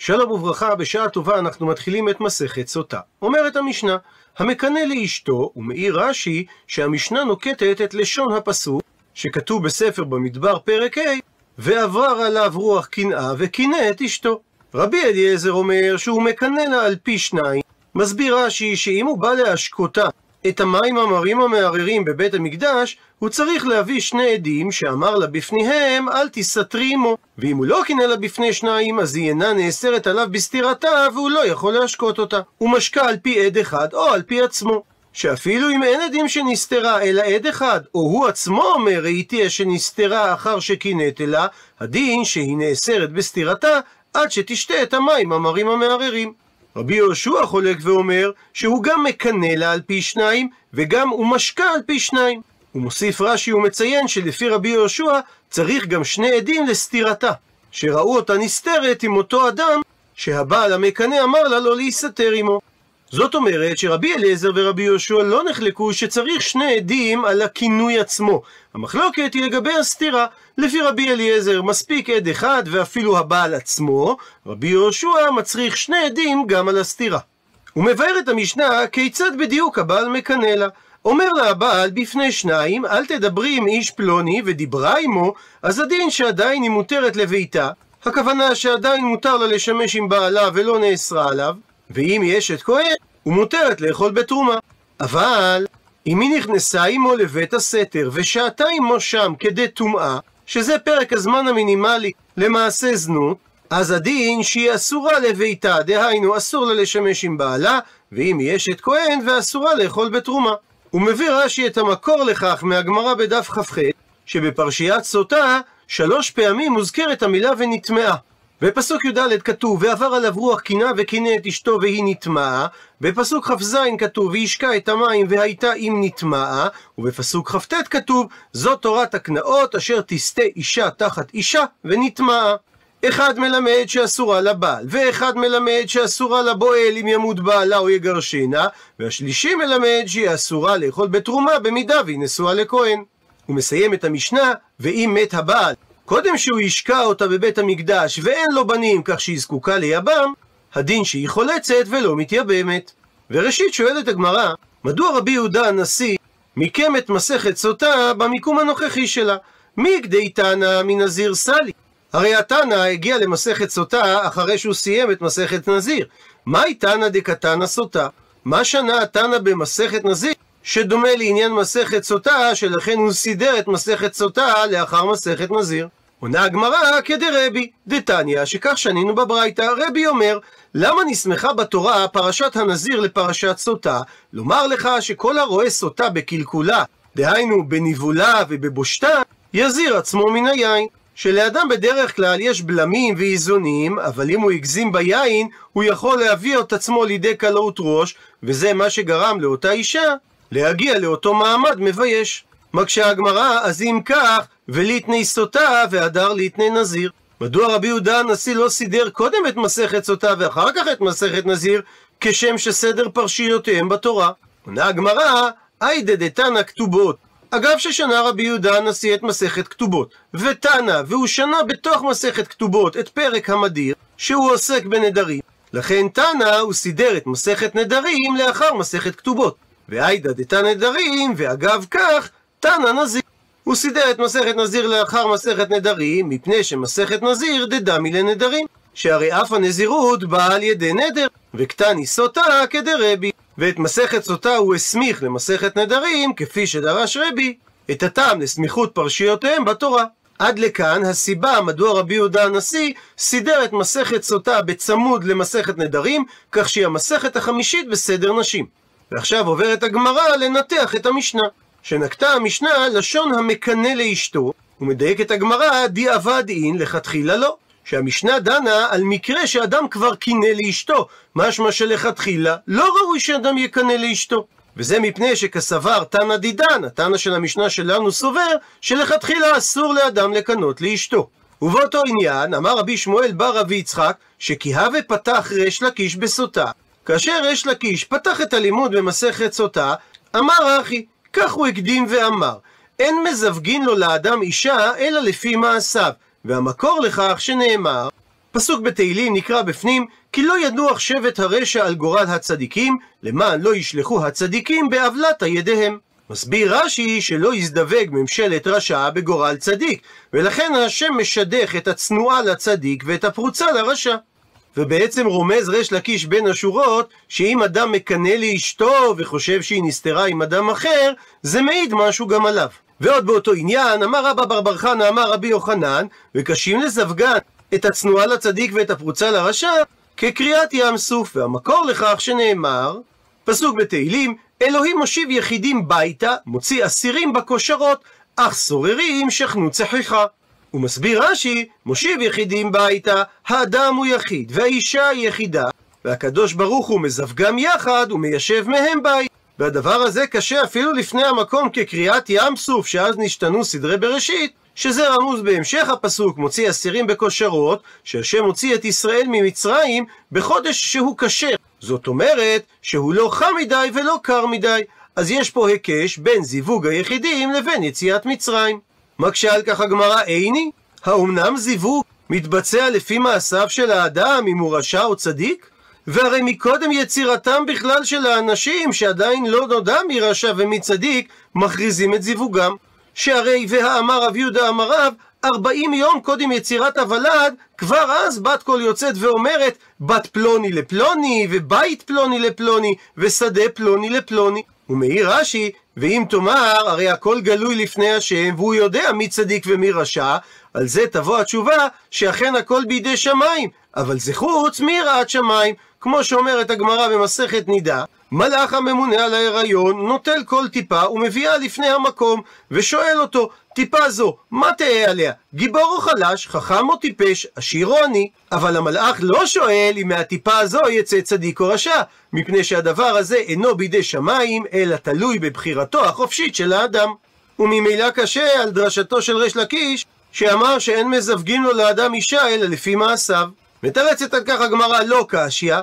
שלום וברכה, בשעה טובה אנחנו מתחילים את מסכת סוטה. אומרת המשנה, המקנא לאשתו, ומעיר רש"י שהמשנה נוקטת את לשון הפסוק שכתוב בספר במדבר פרק ה', ועבר עליו רוח קנאה וקינא את אשתו. רבי אליעזר אומר שהוא מקנא לה על פי שניים. מסביר רש"י שאם הוא בא להשקותה את המים המרים המערערים בבית המקדש, הוא צריך להביא שני עדים שאמר לה בפניהם אל תסתרי עמו, ואם הוא לא קינא לה בפני שניים אז היא אינה נאסרת עליו בסתירתה והוא לא יכול להשקות אותה. הוא משקה על פי עד אחד או על פי עצמו, שאפילו אם אין עדים שנסתרה אלא עד אחד, או הוא עצמו אומר ראיתי שנסתרה אחר שקינאת לה, הדין שהיא נאסרת בסתירתה עד שתשתה את המים המרים המערערים. רבי יהושע חולק ואומר שהוא גם מקנא לה על פי שניים וגם הוא משקה על פי שניים. הוא מוסיף רש"י ומציין שלפי רבי יהושע צריך גם שני עדים לסתירתה, שראו אותה נסתרת עם אותו אדם שהבעל המקנא אמר לה לא להסתר עמו. זאת אומרת שרבי אליעזר ורבי יהושע לא נחלקו שצריך שני עדים על הכינוי עצמו. המחלוקת היא לגבי הסתירה. לפי רבי אליעזר מספיק עד אחד ואפילו הבעל עצמו, רבי יהושע מצריך שני עדים גם על הסתירה. הוא מבאר את המשנה כיצד בדיוק הבעל מקנא לה. אומר לה הבעל בפני שניים אל תדברי עם איש פלוני, ודיברה עמו, אז הדין שעדיין היא מותרת לביתה, הכוונה שעדיין מותר לה לשמש עם בעלה ולא נאסרה עליו, ואם היא אשת כהן הוא מותרת לאכול בתרומה. אבל אם היא נכנסה עמו לבית הסתר ושהתה עמו שם כדי טומאה, שזה פרק הזמן המינימלי למעשה זנות, אז הדין שהיא אסורה לביתה, דהיינו אסור לה לשמש עם בעלה, ואם היא אשת כהן ואסורה לאכול בתרומה. הוא מביא רש"י את המקור לכך מהגמרא בדף כ"ח, שבפרשיית סוטה 3 פעמים מוזכרת המילה ונטמעה. בפסוק י"ד כתוב ועבר עליו רוח קנאה וקינא את אשתו והיא נטמעה, בפסוק כ"ז כתוב והשקה את המים והייתה אם נטמעה, ובפסוק כ"ט כתוב זאת תורת הקנאות אשר תסטה אישה תחת אישה ונטמעה. אחד מלמד שאסורה לבעל, ואחד מלמד שאסורה לבועל אם ימות בעלה או יגרשנה, והשלישי מלמד שהיא אסורה לאכול בתרומה במידה והיא נשואה לכהן. הוא מסיים את המשנה ואם מת הבעל קודם שהוא ישקע אותה בבית המקדש ואין לו בנים כך שהיא זקוקה ליבם, הדין שהיא חולצת ולא מתייבמת. וראשית שואלת הגמרא, מדוע רבי יהודה הנשיא מיקם את מסכת סוטה במיקום הנוכחי שלה? מי גדי תנא מנזיר סלי? הרי התנא הגיע למסכת סוטה אחרי שהוא סיים את מסכת נזיר. מהי תנא דקתנא סוטה? מה שנה התנא במסכת נזיר שדומה לעניין מסכת סוטה, שלכן הוא סידר את מסכת סוטה לאחר מסכת נזיר? עונה הגמרא כדרבי דתניא, שכך שנינו בברייתא. רבי אומר למה נסמכה בתורה פרשת הנזיר לפרשת סוטה? לומר לך שכל הרואה סוטה בקלקולה, דהיינו בניבולה ובבושתה, יזיר עצמו מן היין. שלאדם בדרך כלל יש בלמים ואיזונים, אבל אם הוא הגזים ביין הוא יכול להביא את עצמו לידי קלות ראש, וזה מה שגרם לאותה אישה להגיע לאותו מעמד מבייש. מקשה הגמרא, אז אם כך וליתני סוטה והדר ליתני נזיר. מדוע רבי יהודה הנשיא לא סידר קודם את מסכת סוטה ואחר כך את מסכת נזיר, כשם שסדר פרשיותיהם בתורה? עונה הגמרא, היידה דתנא כתובות. אגב ששנה רבי יהודה הנשיא את מסכת כתובות ותנא, והוא שנה בתוך מסכת כתובות את פרק המדיר שהוא עוסק בנדרים, לכן תנא הוא סידר את מסכת נדרים לאחר מסכת כתובות. והיידה דתנא נדרים, ואגב כך תנא נזיר. הוא סידר את מסכת נזיר לאחר מסכת נדרים, מפני שמסכת נזיר דדמי לנדרים, שהרי אף הנזירות באה על ידי נדר, וקטני סוטה כדרבי. ואת מסכת סוטה הוא הסמיך למסכת נדרים, כפי שדרש רבי, את הטעם לסמיכות פרשיותיהם בתורה. עד לכאן הסיבה מדוע רבי יהודה הנשיא סידר את מסכת סוטה בצמוד למסכת נדרים, כך שהיא המסכת החמישית בסדר נשים. ועכשיו עוברת הגמרא לנתח את המשנה, שנקטה המשנה לשון המקנא לאשתו, ומדייק את הגמרא דיעבד אין לכתחילה לא, שהמשנה דנה על מקרה שאדם כבר קינא לאשתו, משמע שלכתחילה לא ראוי שאדם יקנא לאשתו. וזה מפני שכסבר תנא דידן, התנא של המשנה שלנו סובר שלכתחילה אסור לאדם לקנות לאשתו. ובאותו עניין אמר רבי שמואל בר רבי יצחק שכיהה ופתח ריש לקיש בסוטה. כאשר ריש לקיש פתח את הלימוד במסכת סוטה, אמר אחי, כך הוא הקדים ואמר, אין מזווגין לו לאדם אישה אלא לפי מעשיו, והמקור לכך שנאמר פסוק בתהילים נקרא בפנים, כי לא ינוח שבט הרשע על גורל הצדיקים, למען לא ישלחו הצדיקים בעוולת ידיהם. מסביר רש"י שלא יזדווג ממשלת רשע בגורל צדיק, ולכן השם משדך את הצנועה לצדיק ואת הפרוצה לרשע. ובעצם רומז ריש לקיש בין השורות, שאם אדם מקנא לאשתו וחושב שהיא נסתרה עם אדם אחר, זה מעיד משהו גם עליו. ועוד באותו עניין, אמר רבא בר בר חנא אמר רבי יוחנן, וקשים לזווגן את הצנועה לצדיק ואת הפרוצה לרשע, כקריאת ים סוף, והמקור לכך שנאמר, פסוק בתהילים, אלוהים מושיב יחידים ביתה, מוציא אסירים בכושרות, אך סוררים שכנו צחיחה. הוא מסביר רש"י, מושיב יחידים ביתה, האדם הוא יחיד והאישה היא יחידה, והקדוש ברוך הוא מזווגם יחד ומיישב מהם בית. והדבר הזה קשה אפילו לפני המקום כקריאת ים סוף, שאז נשתנו סדרי בראשית, שזה רמוז בהמשך הפסוק, מוציא אסירים בכושרות, שהשם מוציא את ישראל ממצרים בחודש שהוא כשר. זאת אומרת שהוא לא חם מדי ולא קר מדי, אז יש פה היקש בין זיווג היחידים לבין יציאת מצרים. מקשה על כך הגמרא, איני? האומנם זיווג מתבצע לפי מעשיו של האדם אם הוא רשע או צדיק? והרי מקודם יצירתם בכלל של האנשים שעדיין לא נודע מי רשע ומי צדיק, מכריזים את זיווגם. שהרי והאמר רב יהודה אמר רב, 40 יום קודם יצירת הוולד, כבר אז בת קול יוצאת ואומרת, בת פלוני לפלוני, ובית פלוני לפלוני, ושדה פלוני לפלוני. ומעיר רש"י, ואם תאמר, הרי הכל גלוי לפני השם, והוא יודע מי צדיק ומי רשע, על זה תבוא התשובה, שאכן הכל בידי שמיים, אבל זה חוץ מיראת שמיים, כמו שאומרת הגמרא במסכת נידה, מלאך הממונה על ההיריון נוטל כל טיפה ומביאה לפני המקום, ושואל אותו, טיפה זו, מה תהיה עליה? גיבור או חלש, חכם או טיפש, עשיר או עני? אבל המלאך לא שואל אם מהטיפה הזו יצא צדיק או רשע, מפני שהדבר הזה אינו בידי שמיים, אלא תלוי בבחירתו החופשית של האדם. וממילא קשה על דרשתו של ריש לקיש, שאמר שאין מזווגים לו לאדם אישה אלא לפי מעשיו. מתרצת על כך הגמרא לא קשיא,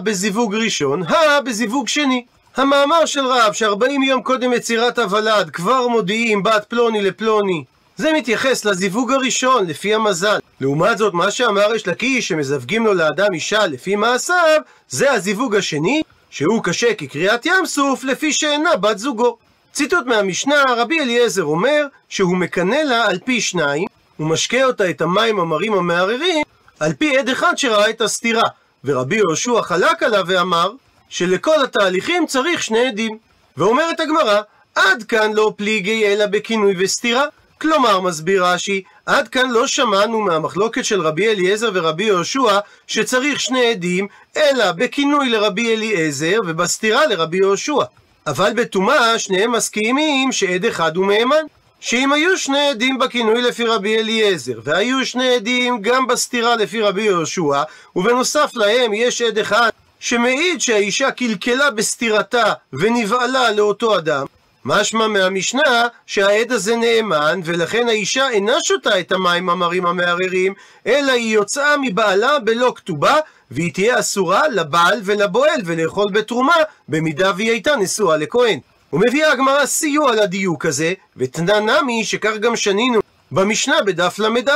בזיווג ראשון, בזיווג שני. המאמר של רב ש40 יום קודם יצירת הוולד כבר מודיעים בת פלוני לפלוני, זה מתייחס לזיווג הראשון לפי המזל. לעומת זאת מה שאמר ריש לקיש שמזווגים לו לאדם אישה לפי מעשיו, זה הזיווג השני שהוא קשה כקריאת ים סוף לפי שאינה בת זוגו. ציטוט מהמשנה, רבי אליעזר אומר שהוא מקנא לה על פי שניים, הוא משקה אותה את המים המרים המערערים על פי עד אחד שראה את הסתירה, ורבי יהושע חלק עליו ואמר שלכל התהליכים צריך שני עדים. ואומרת הגמרא, עד כאן לא פליגי אלא בכינוי וסתירה. כלומר, מסביר רש"י, עד כאן לא שמענו מהמחלוקת של רבי אליעזר ורבי יהושע שצריך שני עדים, אלא בכינוי לרבי אליעזר ובסתירה לרבי יהושע. אבל בטומאה שניהם מסכימים שעד אחד הוא מהימן. שאם היו שני עדים בכינוי לפי רבי אליעזר, והיו שני עדים גם בסתירה לפי רבי יהושע, ובנוסף להם יש עד אחד שמעיד שהאישה קלקלה בסתירתה ונבעלה לאותו אדם, משמע מהמשנה שהעד הזה נאמן, ולכן האישה אינה שותה את המים המרים המערערים, אלא היא יוצאה מבעלה בלא כתובה, והיא תהיה אסורה לבעל ולבועל ולאכול בתרומה, במידה והיא הייתה נשואה לכהן. ומביאה הגמרא סיוע לדיוק הזה, ותנא נמי שכך גם שנינו במשנה בדף ל"א.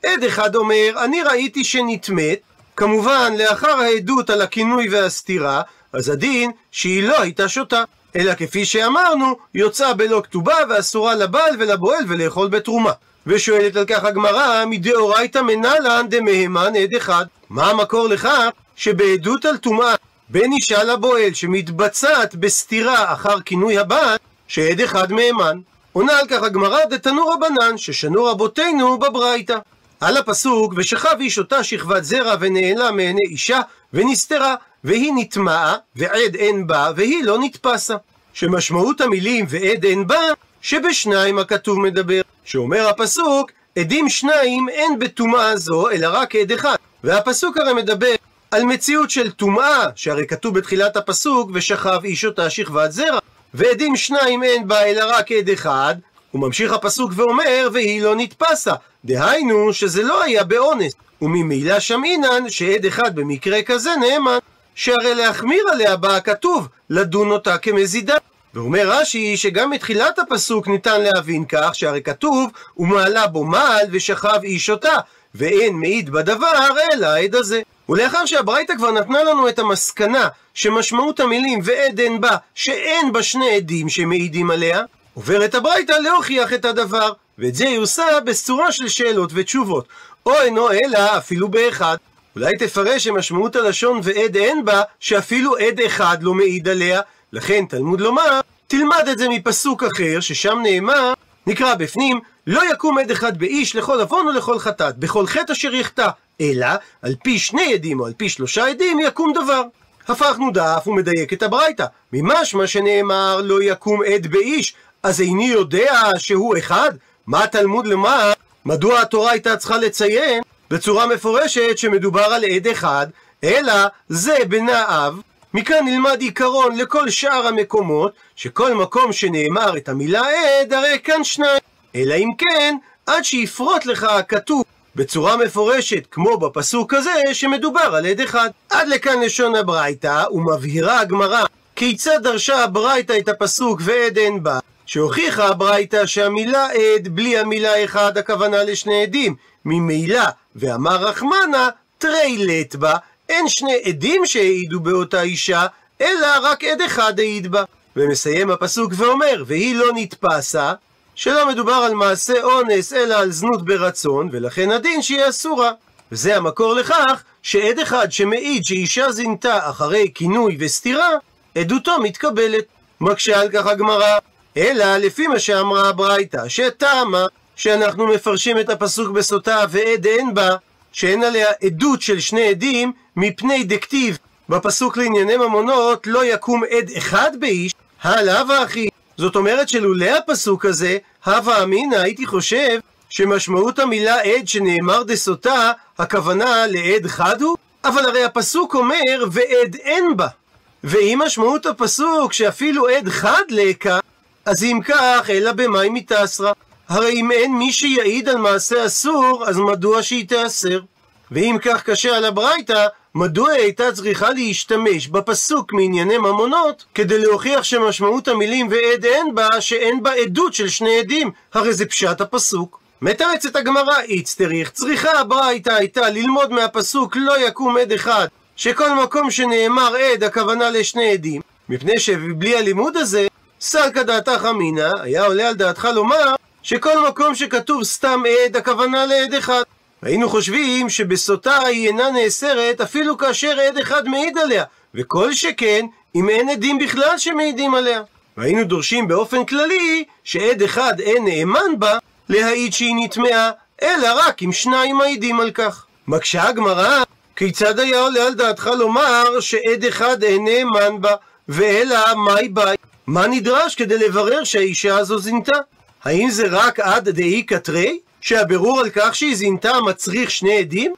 עד אחד אומר, אני ראיתי שנטמאת, כמובן לאחר העדות על הכינוי והסתירה, אז הדין שהיא לא הייתה שותה, אלא כפי שאמרנו, יוצאה בלא כתובה ואסורה לבעל ולבועל ולאכול בתרומה. ושואלת על כך הגמרא, מדאורייתא מנלן דמהימן עד אחד. מה המקור לכך שבעדות על טומאה בין אישה לבועל שמתבצעת בסתירה אחר כינוי הבעל, שעד אחד מהימן? עונה על כך הגמרא, דתנו רבנן ששנו רבותינו בברייתא. על הפסוק, ושכב איש אותה שכבת זרע ונעלה מעיני אישה ונסתרה, והיא נטמעה ועד אין בה והיא לא נתפסה. שמשמעות המילים ועד אין בה שבשניים הכתוב מדבר, שאומר הפסוק עדים שניים אין בטומאה זו אלא רק עד אחד, והפסוק הרי מדבר על מציאות של טומאה, שהרי כתוב בתחילת הפסוק ושכב איש אותה שכבת זרע, ועדים שניים אין בה אלא רק עד אחד. הוא ממשיך הפסוק ואומר והיא לא נתפסה, דהיינו שזה לא היה באונס, וממילא שמעינן שעד אחד במקרה כזה נאמן, שהרי להחמיר עליה בא הכתוב לדון אותה כמזידה. ואומר רש"י שגם מתחילת הפסוק ניתן להבין כך, שהרי כתוב ומעלה בו מעל ושכב איש אותה, ואין מעיד בדבר אלא העד הזה. ולאחר שהברייתא כבר נתנה לנו את המסקנה שמשמעות המילים ועד אין בה שאין בה שני עדים שמעידים עליה, עוברת הברייתא להוכיח את הדבר, ואת זה היא עושה בצורה של שאלות ותשובות, או אינו אלא אפילו באחד. אולי תפרש שמשמעות הלשון ועד אין בה שאפילו עד אחד לא מעיד עליה, לכן תלמוד לומר תלמד את זה מפסוק אחר ששם נאמר, נקרא בפנים, לא יקום עד אחד באיש לכל עוון ולכל חטאת בכל חטא אשר יחטא, אלא על פי שני עדים או על פי 3 עדים יקום דבר. הפכנו דף ומדייק את הברייתא, ממשמע שנאמר לא יקום עד באיש, אז איני יודע שהוא אחד? מה תלמוד לומר? מדוע התורה הייתה צריכה לציין בצורה מפורשת שמדובר על עד אחד, אלא זה בנעב? מכאן נלמד עיקרון לכל שאר המקומות, שכל מקום שנאמר את המילה עד, הרי כאן 2. אלא אם כן, עד שיפרוט לך הכתוב בצורה מפורשת, כמו בפסוק הזה, שמדובר על עד אחד. עד לכאן לשון הברייתא, ומבהירה הגמרא כיצד דרשה הברייתא את הפסוק ועד אין בה, שהוכיחה הברייתא שהמילה עד בלי המילה אחד הכוונה לשני עדים, ממילא ואמר רחמנה תרי לית בה, אין שני עדים שהעידו באותה אישה, אלא רק עד אחד העיד בה. ומסיים הפסוק ואומר, והיא לא נתפסה, שלא מדובר על מעשה אונס אלא על זנות ברצון, ולכן הדין שהיא אסורה. וזה המקור לכך שעד אחד שמעיד שאישה זינתה אחרי כינוי וסתירה, עדותו מתקבלת. מקשה על כך הגמרא, אלא לפי מה שאמרה הברייתא, שטעמה שאנחנו מפרשים את הפסוק בסוטה ועד אין בה, שאין עליה עדות של שני עדים, מפני דכתיב בפסוק לענייני ממונות לא יקום עד אחד באיש, הלאה אחי. זאת אומרת שלולא הפסוק הזה, הווה אמינא הייתי חושב שמשמעות המילה עד שנאמר דסוטה, הכוונה לעד חד הוא, אבל הרי הפסוק אומר ועד אין בה, ואם משמעות הפסוק שאפילו עד חד לקה, אז אם כך אלא במאי מתאסרה, הרי אם אין מי שיעיד על מעשה אסור, אז מדוע שהיא תאסר? ואם כך קשה על הברייתא, מדוע היא הייתה צריכה להשתמש בפסוק מענייני ממונות כדי להוכיח שמשמעות המילים ועד אין בה שאין בה עדות של שני עדים? הרי זה פשט הפסוק. מתרצת הגמרא, איצטריך, צריכה הברייתא הייתה ללמוד מהפסוק לא יקום עד אחד, שכל מקום שנאמר עד הכוונה לשני עדים, מפני שבלי הלימוד הזה סלקא דעתך אמינא, היה עולה על דעתך לומר שכל מקום שכתוב סתם עד הכוונה לעד אחד. היינו חושבים שבסוטה היא אינה נאסרת אפילו כאשר עד אחד מעיד עליה, וכל שכן אם אין עדים בכלל שמעידים עליה. והיינו דורשים באופן כללי שעד אחד אין נאמן בה להעיד שהיא נטמעה, אלא רק אם 2 מעידים על כך. מקשה הגמרא, כיצד היה עולה על דעתך לומר שעד אחד אין נאמן בה, ואלא מאי באי? מה נדרש כדי לברר שהאישה הזו זינתה? האם זה רק עד דאי קטרי, שהבירור על כך שהיא זינתה מצריך 2 עדים?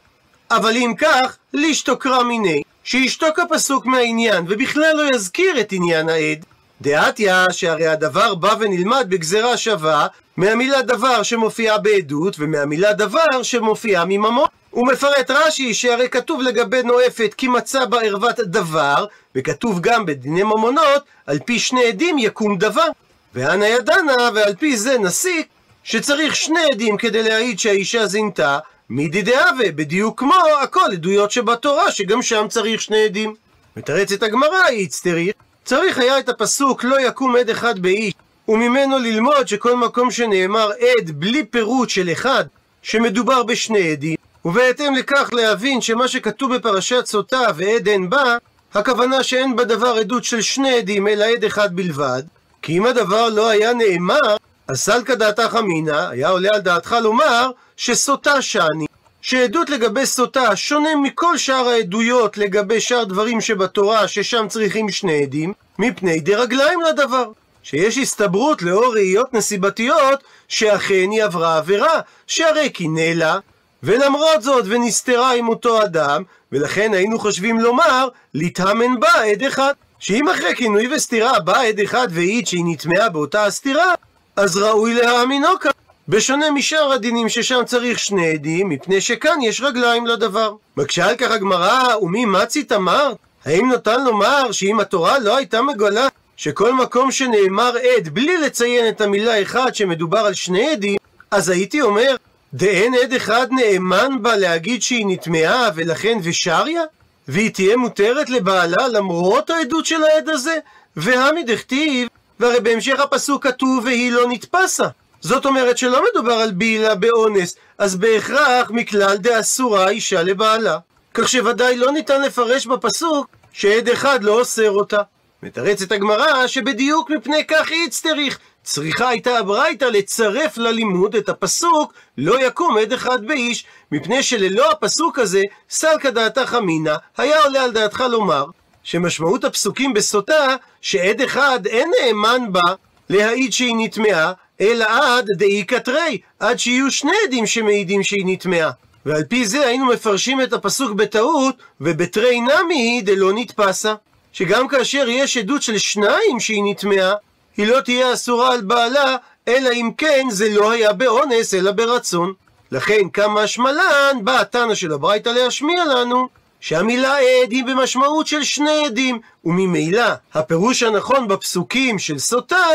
אבל אם כך, לישתוקרא מיני, שישתוק הפסוק מהעניין ובכלל לא יזכיר את עניין העד. דעתיה שהרי הדבר בא ונלמד בגזרה שווה מהמילה דבר שמופיעה בעדות ומהמילה דבר שמופיעה מממון. הוא מפרט רש"י שהרי כתוב לגבי נואפת כי מצא בה ערוות דבר, וכתוב גם בדיני ממונות על פי 2 עדים יקום דבר. והנה ידענה, ועל פי זה נסיק שצריך 2 עדים כדי להעיד שהאישה זינתה, מידי דהווה, בדיוק כמו הכל עדויות שבתורה שגם שם צריך 2 עדים. מתרצת הגמרא, איצטריך, צריך היה את הפסוק לא יקום עד אחד באיש, וממנו ללמוד שכל מקום שנאמר עד בלי פירוט של אחד, שמדובר ב2 עדים, ובהתאם לכך להבין שמה שכתוב בפרשת סוטה ועד אין בה, הכוונה שאין בדבר עדות של 2 עדים אלא עד אחד בלבד. כי אם הדבר לא היה נאמר, אז סלקא דעתך אמינא, היה עולה על דעתך לומר שסוטה שאני, שעדות לגבי סוטה שונה מכל שאר העדויות לגבי שאר דברים שבתורה ששם צריכים 2 עדים, מפני דרגליים לדבר, שיש הסתברות לאור ראיות נסיבתיות שאכן היא עברה עבירה, שהרי קינא לה, ולמרות זאת ונסתרה עם אותו אדם, ולכן היינו חושבים לומר להתאמן בה עד אחד, שאם אחרי כינוי וסתירה בא עד אחד והעיד שהיא נטמעה באותה הסתירה, אז ראוי להאמינו כאן, בשונה משאר הדינים ששם צריך 2 עדים, מפני שכאן יש רגליים לדבר. מקשה על כך הגמרא, ומי מצית אמרת? האם נותן לומר שאם התורה לא הייתה מגלה שכל מקום שנאמר עד בלי לציין את המילה אחד שמדובר על 2 עדים, אז הייתי אומר דאין עד אחד נאמן בה להגיד שהיא נטמעה ולכן ושריה? והיא תהיה מותרת לבעלה למרות העדות של העד הזה? והמי דכתיב, והרי בהמשך הפסוק כתוב והיא לא נתפסה. זאת אומרת שלא מדובר על בעילה באונס, אז בהכרח מכלל דאסורה אישה לבעלה. כך שוודאי לא ניתן לפרש בפסוק שעד אחד לא אוסר אותה. מתרצת הגמרא שבדיוק מפני כך איצטריך, צריכה הייתה הברייתא לצרף ללימוד את הפסוק לא יקום עד אחד באיש, מפני שללא הפסוק הזה סלקא דעתך אמינא, היה עולה על דעתך לומר שמשמעות הפסוקים בסוטה שעד אחד אין נאמן בה להעיד שהיא נטמעה, אלא עד דאי קטרי, עד שיהיו שני עדים שמעידים שהיא נטמעה. ועל פי זה היינו מפרשים את הפסוק בטעות, ובתרי נמי דלא נתפסה, שגם כאשר יש עדות של שניים שהיא נטמעה, היא לא תהיה אסורה על בעלה, אלא אם כן זה לא היה באונס אלא ברצון. לכן כמה השמלן בא התנא של הברייתא להשמיע לנו שהמילה עד היא במשמעות של שני עדים, וממילא הפירוש הנכון בפסוקים של סוטה,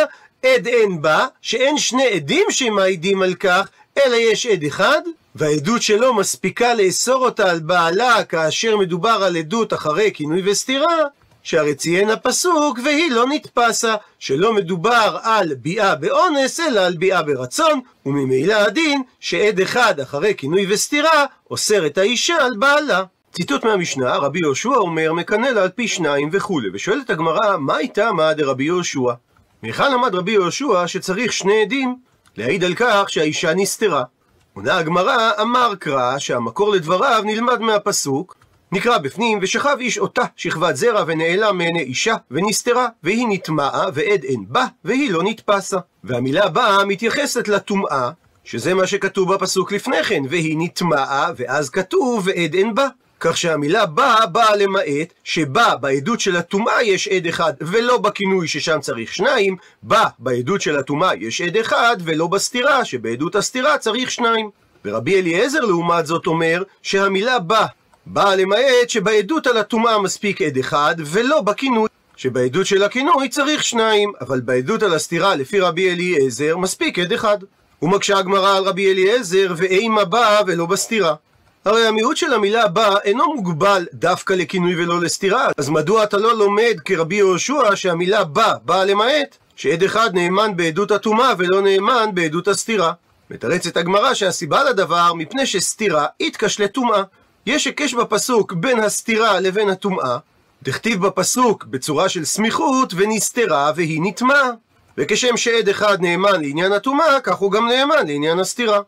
עד אין בה, שאין שני עדים שמעידים על כך, אלא יש עד אחד, והעדות שלו מספיקה לאסור אותה על בעלה כאשר מדובר על עדות אחרי כינוי וסתירה, שהרי ציין הפסוק והיא לא נתפסה, שלא מדובר על ביאה באונס אלא על ביאה ברצון, וממילא הדין שעד אחד אחרי כינוי וסתירה אוסר את האישה על בעלה. ציטוט מהמשנה, רבי יהושע אומר מקנא לה על פי שניים וכו', ושואלת הגמרא מה הייתה מה דרבי יהושע? מהיכן למד רבי יהושע שצריך שני עדים להעיד על כך שהאישה נסתרה? עונה הגמרא, אמר קרא שהמקור לדבריו נלמד מהפסוק נקרא בפנים ושכב איש אותה שכבת זרע ונעלם מעיני אישה ונסתרה והיא נטמעה ועד אין בה והיא לא נתפסה. והמילה בה מתייחסת לטומאה, שזה מה שכתוב בפסוק לפני כן, והיא נטמעה ואז כתוב ועד אין בה, כך שהמילה באה למעט שבה בעדות של הטומאה יש עד אחד ולא בכינוי ששם צריך שניים, בעדות של הטומאה יש עד אחד ולא בסתירה שבעדות הסתירה צריך שניים. ורבי אליעזר לעומת זאת אומר שהמילה באה למעט שבעדות על הטומאה מספיק עד אחד ולא בכינוי שבעדות של הכינוי צריך שניים, אבל בעדות על הסתירה לפי רבי אליעזר מספיק עד אחד. ומקשה הגמרא על רבי אליעזר ואימה באה ולא בסתירה. הרי המיעוט של המילה בא אינו מוגבל דווקא לכינוי ולא לסתירה, אז מדוע אתה לא לומד כרבי יהושע שהמילה באה למעט שעד אחד נאמן בעדות הטומאה ולא נאמן בעדות הסתירה? מתרצת הגמרא שהסיבה לדבר מפני שסתירה יתקש לטומאה. יש הקש בפסוק בין הסתירה לבין הטומאה, דכתיב בפסוק בצורה של סמיכות ונסתרה והיא נטמעה, וכשם שעד אחד נאמן לעניין הטומאה כך הוא גם נאמן לעניין הסתירה.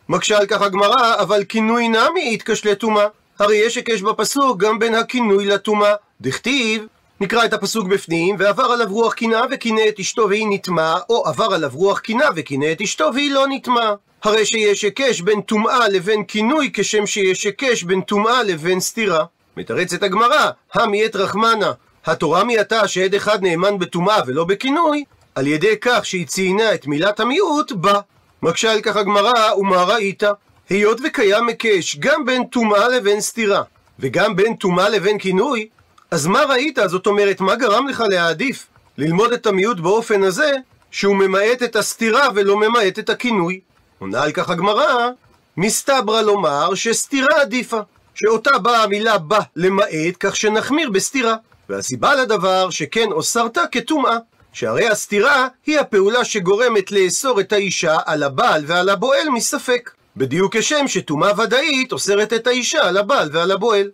מקשה על כך הגמרא, אבל כינוי נמי יתקש לטומאה, הרי יש הקש בפסוק גם בין הכינוי לטומאה, דכתיב נקרא את הפסוק בפנים ועבר עליו רוח קנאה וקינא את אשתו והיא נטמעה, או עבר עליו רוח קנאה וקינא את אשתו והיא לא נטמעה. הרי שיש הקש בין טומאה לבין כינוי כשם שיש הקש בין טומאה לבין סתירה. מתרצת הגמרא, המי את רחמנה, התורה מיעטה שעד אחד נאמן בטומאה ולא בכינוי, על ידי כך שהיא ציינה את מילת המיעוט בה. מקשה על כך הגמרא, ומה ראית? היות וקיים הקש גם בין טומאה לבין סתירה וגם בין טומאה לבין כינוי, אז מה ראית? זאת אומרת, מה גרם לך להעדיף ללמוד את המיעוט באופן הזה שהוא ממעט את הסתירה ולא ממעט את הכינוי? עונה על כך הגמרא, מסתברא לומר שסתירה עדיפה, שאותה באה המילה למעט כך שנחמיר בסתירה, והסיבה לדבר שכן אוסרת כטומאה, שהרי הסתירה היא הפעולה שגורמת לאסור את האישה על הבעל ועל הבועל מספק, בדיוק כשם שטומאה ודאית אוסרת את האישה על הבעל ועל הבועל.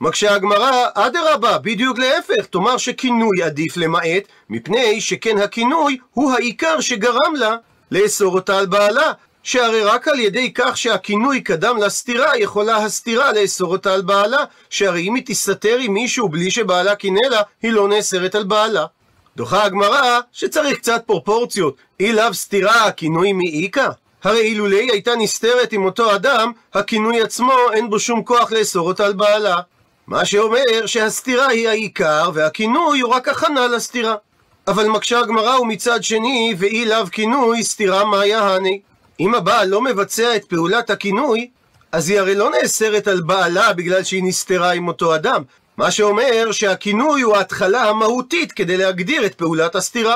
מקשה הגמרא, אדרבה, בדיוק להפך, תאמר שכינוי עדיף למעט, מפני שכן הכינוי הוא העיקר שגרם לה לאסור אותה על בעלה, שהרי רק על ידי כך שהכינוי קדם לסתירה יכולה הסתירה לאסור אותה על בעלה, שהרי אם היא תסתתר עם מישהו בלי שבעלה קינא לה, היא לא נאסרת על בעלה. דוחה הגמרא שצריך קצת פרופורציות, אילאו סתירה הכינוי מאיקה, הרי אילולי הייתה נסתרת עם אותו אדם, הכינוי עצמו אין בו שום כוח לאסור אותה על בעלה, מה שאומר שהסתירה היא העיקר והכינוי הוא רק הכנה לסתירה. אבל מקשה הגמרא ומצד שני ואילאו כינוי סתירה מה יהני, אם הבעל לא מבצע את פעולת הכינוי, אז היא הרי לא נאסרת על בעלה בגלל שהיא נסתרה עם אותו אדם, מה שאומר שהכינוי הוא ההתחלה המהותית כדי להגדיר את פעולת הסתירה.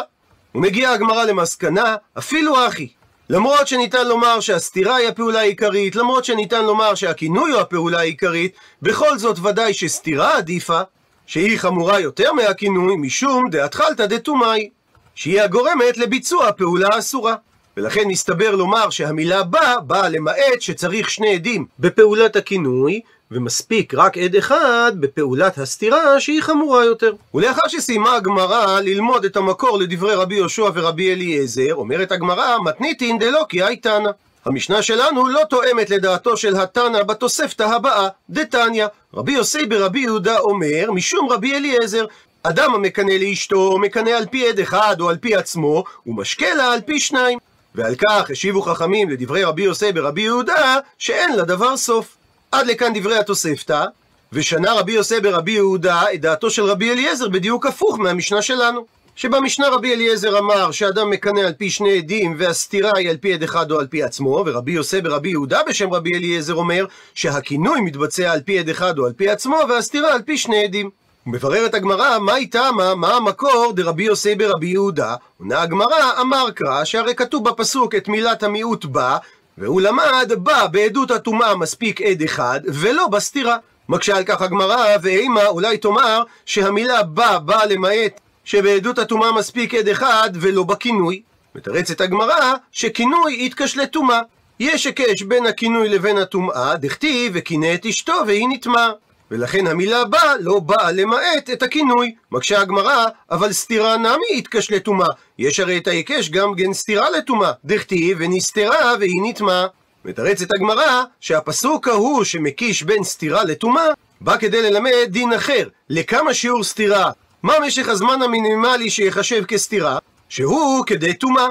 ומגיעה הגמרא למסקנה, אפילו אחי, למרות שניתן לומר שהסתירה היא הפעולה העיקרית, למרות שניתן לומר שהכינוי הוא הפעולה העיקרית, בכל זאת ודאי שסתירה עדיפה, שהיא חמורה יותר מהכינוי, משום דאתחלתא דטומאי, שהיא הגורמת לביצוע הפעולה האסורה. ולכן מסתבר לומר שהמילה באה למעט שצריך שני עדים בפעולת הכינוי, ומספיק רק עד אחד בפעולת הסתירה שהיא חמורה יותר. ולאחר שסיימה הגמרא ללמוד את המקור לדברי רבי יהושע ורבי אליעזר, אומרת הגמרא, מתניתין דלא כי תנא. המשנה שלנו לא תואמת לדעתו של התנא בתוספתא הבאה, דתניא. רבי יוסי ברבי יהודה אומר, משום רבי אליעזר, אדם המקנא לאשתו, מקנא על פי עד אחד או על פי עצמו, ומשקה לה על פי שניים. ועל כך השיבו חכמים לדברי רבי יוסי ברבי יהודה, שאין לדבר סוף. עד לכאן דברי התוספתא, ושנה רבי יוסי ברבי יהודה את דעתו של רבי אליעזר בדיוק הפוך מהמשנה שלנו. שבמשנה רבי אליעזר אמר שאדם מקנא על פי שני עדים והסתירה היא על פי עד אחד או על פי עצמו, ורבי יוסי ברבי יהודה בשם רבי אליעזר אומר שהכינוי מתבצע על פי עד אחד או על פי עצמו והסתירה על פי שני עדים. ומבררת הגמרא, מה איתמה, מה המקור דרבי יוסי ברבי יהודה? עונה הגמרא, אמר קרא, שהרי כתוב בפסוק את מילת המיעוט בה, והוא למד בה בעדות הטומאה מספיק עד אחד ולא בסתירה. מקשה על כך הגמרא, ואימה אולי תאמר שהמילה בה באה למעט שבעדות הטומאה מספיק עד אחד ולא בכינוי. מתרצת הגמרא שכינוי יתקש לטומאה. יש היקש בין הכינוי לבין הטומאה, דכתיב וקינא את אשתו והיא נטמאה, ולכן המילה בא לא באה למעט את הכינוי. מקשה הגמרא, אבל סתירה נמי יתקש לטומאה. יש הרי את ההיקש גם כן סתירה לטומאה, דכתיב ונסתרה והיא נטמאה. מתרצת הגמרא שהפסוק ההוא שמקיש בין סתירה לטומאה בא כדי ללמד דין אחר. לכמה שיעור סתירה? מה משך הזמן המינימלי שיחשב כסתירה? שהוא כדי טומאה.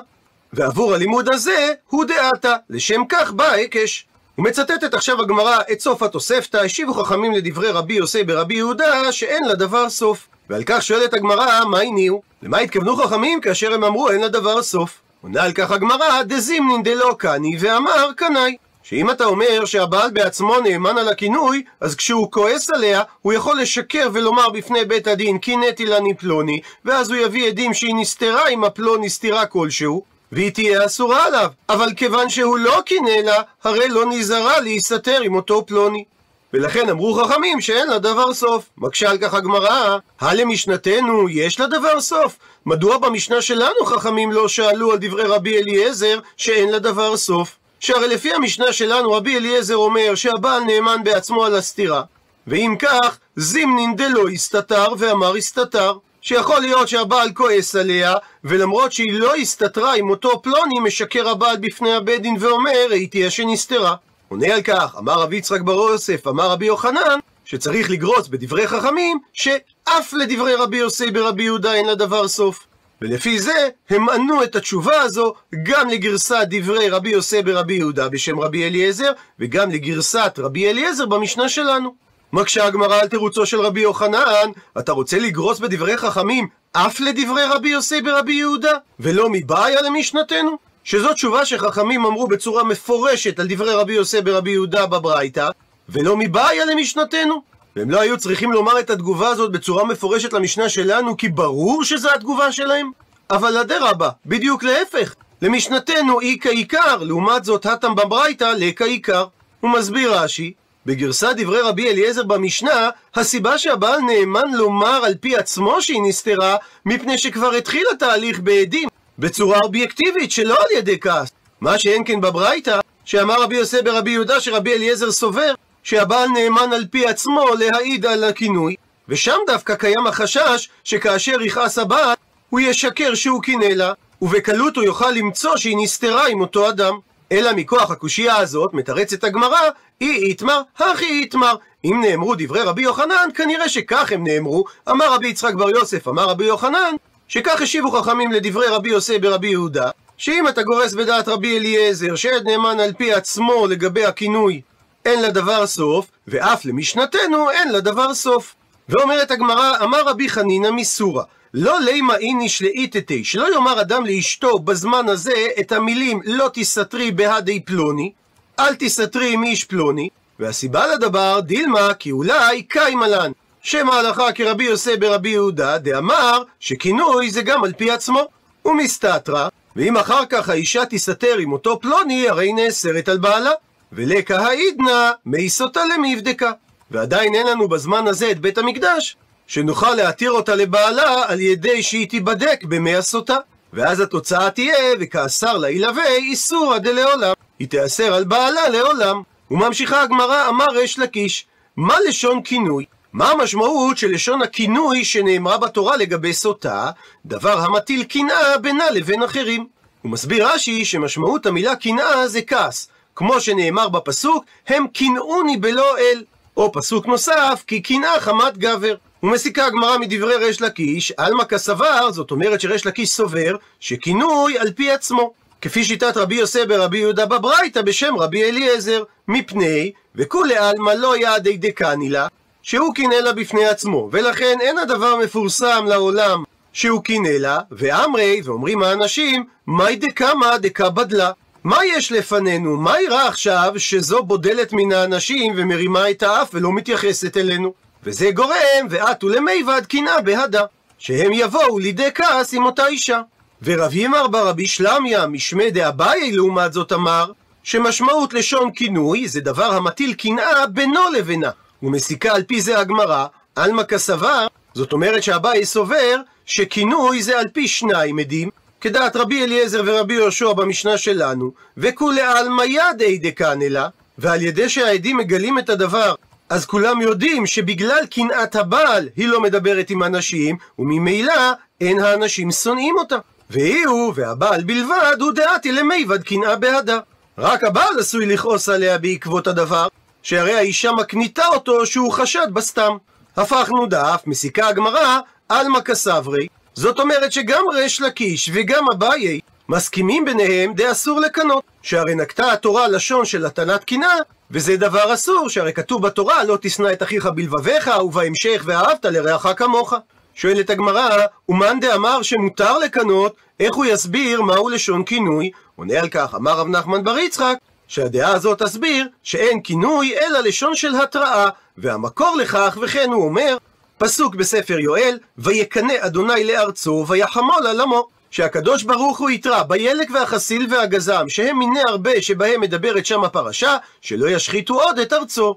ועבור הלימוד הזה הוא דעתה, לשם כך בא ההיקש. ומצטטת עכשיו הגמרא את סוף התוספתא, השיבו חכמים לדברי רבי יוסי ברבי יהודה שאין לדבר סוף. ועל כך שואלת הגמרא, מה הניעו? למה התכוונו חכמים כאשר הם אמרו אין לדבר סוף? עונה על כך הגמרא, דזימנין דלא קני ואמר קנאי. שאם אתה אומר שהבעל בעצמו נאמן על הכינוי, אז כשהוא כועס עליה, הוא יכול לשקר ולומר בפני בית הדין קינאתי לה פלוני, ואז הוא יביא עדים שהיא נסתרה עם הפלוני סתירה כלשהו, והיא תהיה אסורה עליו. אבל כיוון שהוא לא קינא לה, הרי לא נזהרה להיסתר עם אותו פלוני. ולכן אמרו חכמים שאין לדבר סוף. מקשה על כך הגמרא, למשנתנו יש לדבר סוף? מדוע במשנה שלנו חכמים לא שאלו על דברי רבי אליעזר שאין לדבר סוף? שהרי לפי המשנה שלנו רבי אליעזר אומר שהבעל נאמן בעצמו על הסתירה, ואם כך זימנין דלא הסתתר ואמר הסתתר, שיכול להיות שהבעל כועס עליה, ולמרות שהיא לא הסתתרה עם אותו פלוני, משקר הבעל בפני הבית דין ואומר היא תהיה שנסתרה. עונה על כך, אמר רבי יצחק בר יוסף, אמר רבי יוחנן, שצריך לגרוס בדברי חכמים שאף לדברי רבי יוסי ברבי יהודה אין לדבר סוף. ולפי זה הם ענו את התשובה הזו גם לגרסת דברי רבי יוסי ברבי יהודה בשם רבי אליעזר, וגם לגרסת רבי אליעזר במשנה שלנו. מקשה הגמרא על תירוצו של רבי יוחנן, אתה רוצה לגרוס בדברי חכמים אף לדברי רבי יוסי ברבי יהודה ולא מבעיה למשנתנו? שזו תשובה שחכמים אמרו בצורה מפורשת על דברי רבי יוסי ברבי יהודה בברייתא, ולא מבעיה למשנתנו. והם לא היו צריכים לומר את התגובה הזאת בצורה מפורשת למשנה שלנו, כי ברור שזו התגובה שלהם. אבל אדרבה, בדיוק להפך, למשנתנו אי כעיקר, לעומת זאת התם בברייתא לכעיקר. הוא מסביר רש"י, בגרסת דברי רבי אליעזר במשנה, הסיבה שהבעל נאמן לומר על פי עצמו שהיא נסתרה, מפני שכבר התחיל התהליך בעדים, בצורה אובייקטיבית שלא על ידי כעס. מה שאין כן בברייתא, שאמר רבי יוסי ברבי יהודה שרבי אליעזר סובר, שהבעל נאמן על פי עצמו להעיד על הכינוי, ושם דווקא קיים החשש שכאשר יכעס הבעל, הוא ישקר שהוא קינא לה, ובקלות הוא יוכל למצוא שהיא נסתרה עם אותו אדם. אלא מכוח הקושייה הזאת מתרצת הגמרא, אי איתמר, הכי איתמר. אם נאמרו דברי רבי יוחנן, כנראה שכך הם נאמרו. אמר רבי יצחק בר יוסף, אמר רבי יוחנן, שכך השיבו חכמים לדברי רבי יוסי ברבי יהודה, שאם אתה גורס בדעת רבי אליעזר שעד נאמן על פי עצמו לגבי הכינוי אין לדבר סוף, ואף למשנתנו אין לדבר סוף. ואומרת הגמרא, אמר רבי חנינא מסורא, לא לימה איניש לאיתתי, שלא יאמר אדם לאשתו בזמן הזה את המילים לא תסתרי בהדי פלוני, אל תסתרי מאיש פלוני, והסיבה לדבר דילמה כי אולי קיימה לן, שם ההלכה כרבי יוסי ברבי יהודה דאמר שכינוי זה גם על פי עצמו, ומסתתרא, ואם אחר כך האישה תסתתר עם אותו פלוני, הרי נאסרת על בעלה. ולקה העידנא מי סוטה למבדקה. ועדיין אין לנו בזמן הזה את בית המקדש, שנוכל להתיר אותה לבעלה על ידי שהיא תיבדק במי הסוטה. ואז התוצאה תהיה, וכאסר לה ילווה איסורא דלעולם. היא תאסר על בעלה לעולם. וממשיכה הגמרא, אמר ריש לקיש, מה לשון כינוי? מה המשמעות של לשון הכינוי שנאמרה בתורה לגבי סוטה? דבר המטיל קנאה בינה לבין אחרים. הוא מסביר רש"י שמשמעות המילה קנאה זה כעס, כמו שנאמר בפסוק, הם קנאוני בלא אל. או פסוק נוסף, כי קנאה חמת גבר. ומסיקה הגמרא מדברי ריש לקיש, עלמא כסבר, זאת אומרת שריש לקיש סובר, שכינוי על פי עצמו. כפי שיטת רבי יוסף ברבי יהודה בברייתא בשם רבי אליעזר, מפני וכולי עלמא לא יעדי דקני לה, שהוא קינא לה בפני עצמו, ולכן אין הדבר מפורסם לעולם שהוא קינא לה, ואמרי, ואומרים האנשים, מאי דקמא דקה בדלה. מה יש לפנינו? מה יראה עכשיו שזו בודלת מן האנשים ומרימה את האף ולא מתייחסת אלינו? וזה גורם, ועתו למיבד קנאה בהדה, שהם יבואו לידי כעס עם אותה אישה. ורב ימר ברבי שלמיה משמי דאביי לעומת זאת אמר, שמשמעות לשון כינוי זה דבר המטיל קנאה בינו לבינה. ומסיקה על פי זה הגמרא, עלמא כסבר, זאת אומרת שאביי סובר שכינוי זה על פי שניים עדים, כדעת רבי אליעזר ורבי יהושע במשנה שלנו, וכולי עלמא ידי דקנא לה, ועל ידי שהעדים מגלים את הדבר, אז כולם יודעים שבגלל קנאת הבעל היא לא מדברת עם אנשים, וממילא אין האנשים שונאים אותה. והוא והבעל בלבד הוא דעתי למיבד קנאה בהדה. רק הבעל עשוי לכעוס עליה בעקבות הדבר, שהרי האישה מקניתה אותו שהוא חשד בסתם. הפכנו דף, מסיקה הגמרא, עלמא כסברי, זאת אומרת שגם ריש לקיש וגם אביי מסכימים ביניהם דאסור לקנות, שהרי נקטה התורה לשון של הטלת קנאה, וזה דבר אסור, שהרי כתוב בתורה לא תשנא את אחיך בלבביך, ובהמשך ואהבת לרעך כמוך. שואלת הגמרא, ומאן דאמר שמותר לקנות, איך הוא יסביר מהו לשון כינוי? עונה על כך, אמר רב נחמן בר יצחק, שהדעה הזאת תסביר שאין כינוי אלא לשון של התראה, והמקור לכך, וכן הוא אומר, פסוק בספר יואל, ויקנא אדוני לארצו ויחמול על עמו, שהקדוש ברוך הוא יתרא בילק והחסיל והגזם, שהם מיני הרבה שבהם מדברת שם הפרשה, שלא ישחיתו עוד את ארצו.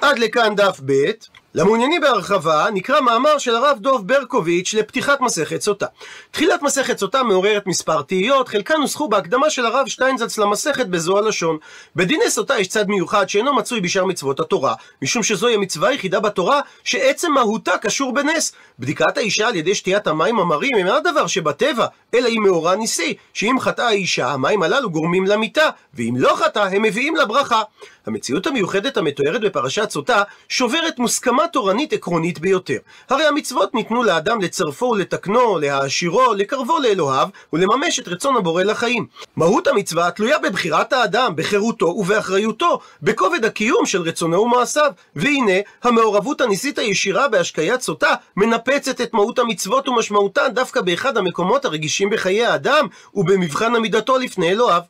עד לכאן דף ב'. למעוניינים בהרחבה נקרא מאמר של הרב דוב ברקוביץ' לפתיחת מסכת סוטה. תחילת מסכת סוטה מעוררת מספר תהיות, חלקן נוסחו בהקדמה של הרב שטיינזלץ למסכת בזו הלשון. בדיני סוטה יש צד מיוחד שאינו מצוי בשאר מצוות התורה, משום שזוהי המצווה היחידה בתורה שעצם מהותה קשור בנס. בדיקת האישה על ידי שתיית המים המרים הם הדבר שבטבע, אלא היא מאורע ניסי, שאם חטאה האישה המים הללו גורמים למיתה, ואם לא חטאה הם מביאים לברכה. המציאות המיוחדת המתוארת בפרשת סוטה שוברת מוסכמה תורנית עקרונית ביותר. הרי המצוות ניתנו לאדם לצרפו ולתקנו, להעשירו, לקרבו לאלוהיו ולממש את רצון הבורא לחיים. מהות המצווה תלויה בבחירת האדם, בחירותו ובאחריותו, בכובד הקיום של רצונו ומעשיו. והנה, המעורבות הניסית הישירה בהשקיית סוטה מנפצת את מהות המצוות ומשמעותן דווקא באחד המקומות הרגישים בחיי האדם ובמבחן עמידתו לפני אלוהיו.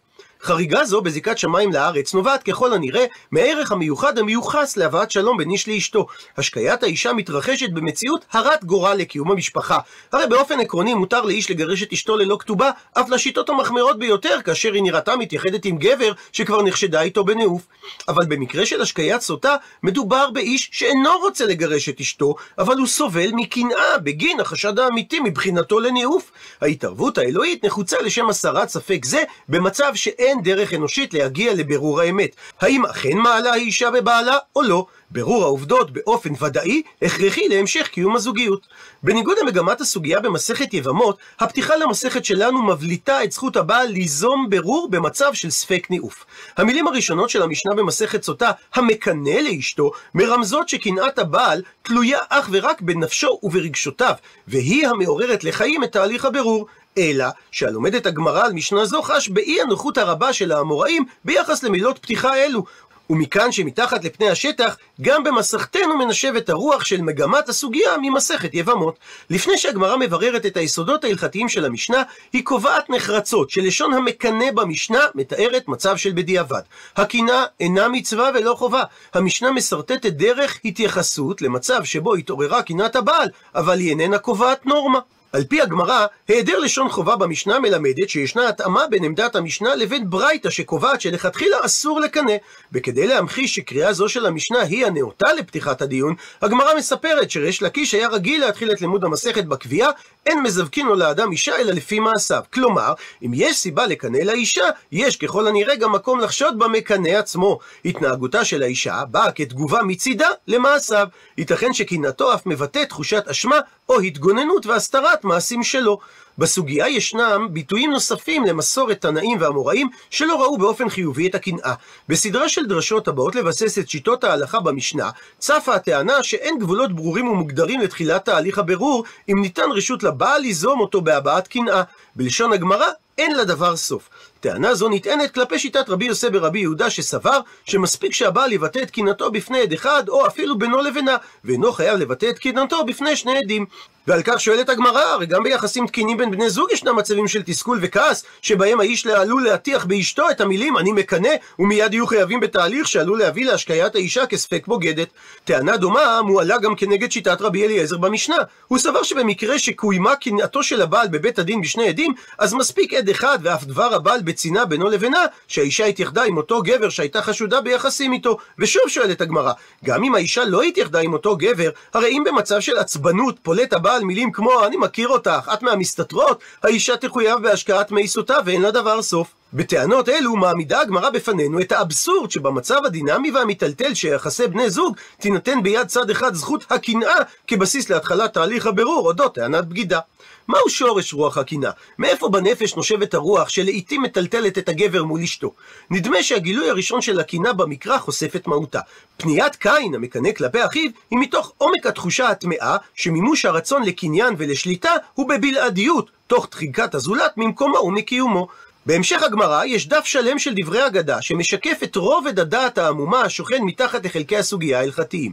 חריגה זו בזיקת שמיים לארץ נובעת ככל הנראה מהערך המיוחד המיוחס להבאת שלום בין איש לאשתו. השקיית האישה מתרחשת במציאות הרת גורל לקיום המשפחה. הרי באופן עקרוני מותר לאיש לגרש את אשתו ללא כתובה, אף לשיטות המחמירות ביותר, כאשר היא נראתה מתייחדת עם גבר שכבר נחשדה איתו בנאוף. אבל במקרה של השקיית סוטה מדובר באיש שאינו רוצה לגרש את אשתו, אבל הוא סובל מקנאה בגין החשד האמיתי מבחינתו לנאוף. ההתערבות האלוהית נחוצה לשם הסרת ספק זה במצב שאין דרך אנושית להגיע לבירור האמת. האם אכן מעלה האישה בבעלה או לא? בירור העובדות באופן ודאי הכרחי להמשך קיום הזוגיות. בניגוד למגמת הסוגיה במסכת יבמות, הפתיחה למסכת שלנו מבליטה את זכות הבעל ליזום בירור במצב של ספק ניאוף. המילים הראשונות של המשנה במסכת סוטה, המקנא לאשתו, מרמזות שקנאת הבעל תלויה אך ורק בנפשו וברגשותיו, והיא המעוררת לחיים את תהליך הבירור. אלא שהלומדת הגמרא על משנה זו חש באי הנוחות הרבה של האמוראים ביחס למילות פתיחה אלו, ומכאן שמתחת לפני השטח גם במסכתנו מנשבת הרוח של מגמת הסוגיה ממסכת יבמות. לפני שהגמרא מבררת את היסודות ההלכתיים של המשנה, היא קובעת נחרצות שלשון המקנא במשנה מתארת מצב של בדיעבד. הקנאה אינה מצווה ולא חובה. המשנה מסרטטת דרך התייחסות למצב שבו התעוררה קנאת הבעל, אבל היא איננה קובעת נורמה. על פי הגמרא, היעדר לשון חובה במשנה מלמדת שישנה התאמה בין עמדת המשנה לבין ברייתא שקובעת שלכתחילה אסור לקנא. וכדי להמחיש שקריאה זו של המשנה היא הנאותה לפתיחת הדיון, הגמרא מספרת שריש לקיש היה רגיל להתחיל את לימוד המסכת בקביעה אין מזווקין לו לאדם אישה אלא לפי מעשיו. כלומר, אם יש סיבה לקנא לאישה, יש ככל הנראה גם מקום לחשוד במקנא עצמו. התנהגותה של האישה באה כתגובה מצידה למעשיו. ייתכן שקנאתו אף מבטא תחושת אשמה או התגוננות והסתרת מעשים שלו. בסוגיה ישנם ביטויים נוספים למסורת תנאים ואמוראים שלא ראו באופן חיובי את הקנאה. בסדרה של דרשות הבאות לבסס את שיטות ההלכה במשנה, צפה הטענה שאין גבולות ברורים ומוגדרים לתחילת תהליך הבירור אם ניתן רשות לבעל ליזום אותו בהבעת קנאה. בלשון הגמרא, אין לדבר סוף. טענה זו נטענת כלפי שיטת רבי יוסף ברבי יהודה שסבר שמספיק שהבעל יבטא את קנאתו בפני עד אחד או אפילו בינו לבינה, ואינו חייב לבטא את קנאתו בפני שני עדים. ועל כך שואלת הגמרא, הרי גם ביחסים תקינים בין בני זוג ישנם מצבים של תסכול וכעס, שבהם האיש עלול להטיח באשתו את המילים אני מקנא, ומיד יהיו חייבים בתהליך שעלול להביא להשקיית האישה כספק בוגדת. טענה דומה מועלה גם כנגד שיטת רבי אליעזר במשנה. הוא סבר שבמקרה שקוימה קנאתו של הבעל בבית הדין בשני עדים, אז מספיק עד אחד ואף דבר הבעל בצינה בינו לבינה, שהאישה התייחדה עם אותו גבר שהייתה חשודה ביחסים איתו. ושוב שואלת הגמרא, גם אם האישה לא התייחדה עם אותו גבר, הרי אם במצב של עצבנות פולט הבעל מילים כמו אני מכיר אותך, את מהמסתתרות, האישה תחויב בהשקעת מי סוטה ואין לה דבר סוף. בטענות אלו מעמידה הגמרא בפנינו את האבסורד שבמצב הדינמי והמטלטל שיחסי בני זוג תינתן ביד צד אחד זכות הקנאה כבסיס להתחלת תהליך הבירור אודות טענת בגידה. מהו שורש רוח הקנאה? מאיפה בנפש נושבת הרוח שלעיתים מטלטלת את הגבר מול אשתו? נדמה שהגילוי הראשון של הקנאה במקרא חושף את מהותה. פניית קין המקנא כלפי אחיו היא מתוך עומק התחושה הטמאה שמימוש הרצון לקניין ולשליטה הוא בבלעדיות, תוך דחיקת הזולת ממקומו ומקיומו. בהמשך הגמרא יש דף שלם של דברי אגדה שמשקף את רובד הדעת העמומה השוכן מתחת לחלקי הסוגיה ההלכתיים.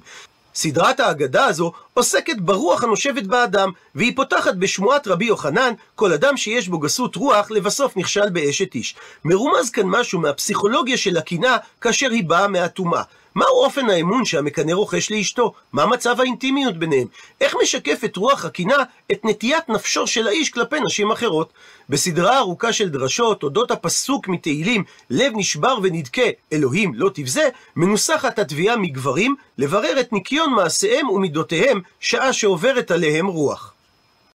סדרת האגדה הזו עוסקת ברוח הנושבת באדם, והיא פותחת בשמועת רבי יוחנן, כל אדם שיש בו גסות רוח לבסוף נכשל באשת איש. מרומז כאן משהו מהפסיכולוגיה של הקנאה כאשר היא באה מהטומאה. מהו אופן האמון שהמקנא רוכש לאשתו? מה מצב האינטימיות ביניהם? איך משקפת רוח הקנאה את נטיית נפשו של האיש כלפי נשים אחרות? בסדרה ארוכה של דרשות אודות הפסוק מתהילים לב נשבר ונדכה אלוהים לא תבזה, מנוסחת התביעה מגברים לברר את ניקיון מעשיהם ומידותיהם שעה שעוברת עליהם רוח.